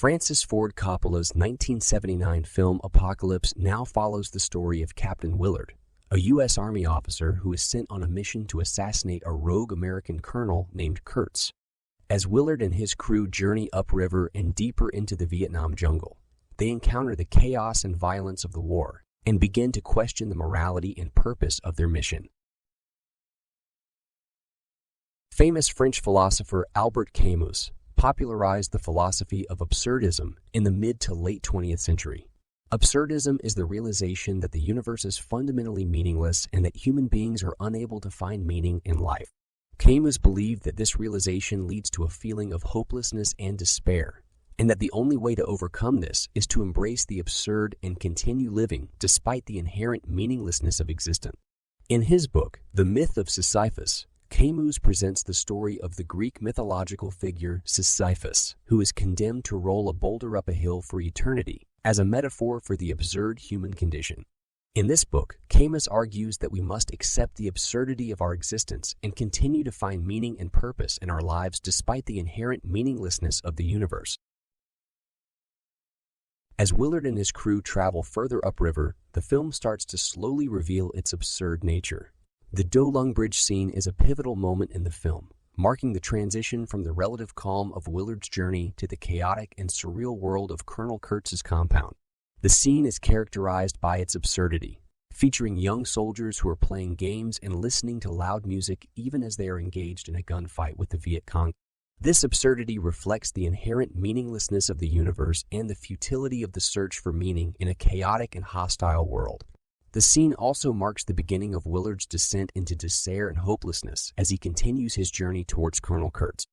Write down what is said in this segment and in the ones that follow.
Francis Ford Coppola's 1979 film Apocalypse Now follows the story of Captain Willard, a U.S. Army officer who is sent on a mission to assassinate a rogue American colonel named Kurtz. As Willard and his crew journey upriver and deeper into the Vietnam jungle, they encounter the chaos and violence of the war and begin to question the morality and purpose of their mission. Famous French philosopher Albert Camus popularized the philosophy of absurdism in the mid to late 20th century. Absurdism is the realization that the universe is fundamentally meaningless and that human beings are unable to find meaning in life. Camus believed that this realization leads to a feeling of hopelessness and despair, and that the only way to overcome this is to embrace the absurd and continue living despite the inherent meaninglessness of existence. In his book, The Myth of Sisyphus, Camus presents the story of the Greek mythological figure Sisyphus, who is condemned to roll a boulder up a hill for eternity, as a metaphor for the absurd human condition. In this book, Camus argues that we must accept the absurdity of our existence and continue to find meaning and purpose in our lives despite the inherent meaninglessness of the universe. As Willard and his crew travel further upriver, the film starts to slowly reveal its absurd nature. The Do Lung Bridge scene is a pivotal moment in the film, marking the transition from the relative calm of Willard's journey to the chaotic and surreal world of Colonel Kurtz's compound. The scene is characterized by its absurdity, featuring young soldiers who are playing games and listening to loud music even as they are engaged in a gunfight with the Viet Cong. This absurdity reflects the inherent meaninglessness of the universe and the futility of the search for meaning in a chaotic and hostile world. The scene also marks the beginning of Willard's descent into despair and hopelessness as he continues his journey towards Colonel Kurtz.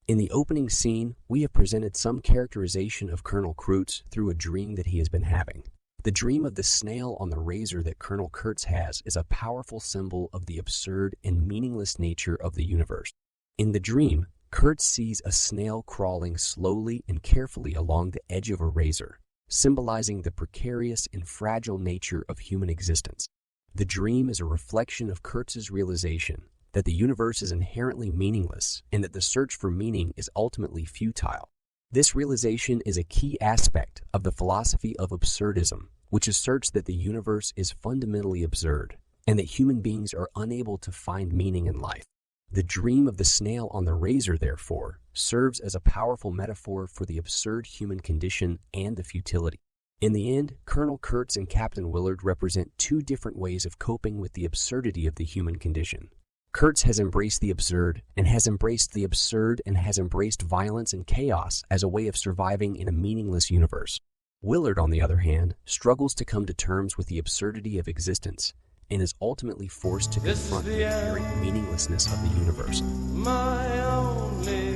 In the opening scene, we have presented some characterization of Colonel Kurtz through a dream that he has been having. The dream of the snail on the razor that Colonel Kurtz has is a powerful symbol of the absurd and meaningless nature of the universe. In the dream, Kurtz sees a snail crawling slowly and carefully along the edge of a razor, symbolizing the precarious and fragile nature of human existence. The dream is a reflection of Kurtz's realization that the universe is inherently meaningless and that the search for meaning is ultimately futile. This realization is a key aspect of the philosophy of absurdism, which asserts that the universe is fundamentally absurd and that human beings are unable to find meaning in life. The dream of the snail on the razor, therefore, serves as a powerful metaphor for the absurd human condition and the futility. In the end, Colonel Kurtz and Captain Willard represent two different ways of coping with the absurdity of the human condition. Kurtz has embraced the absurd and has embraced violence and chaos as a way of surviving in a meaningless universe. Willard, on the other hand, struggles to come to terms with the absurdity of existence and is ultimately forced to confront the inherent meaninglessness of the universe. My only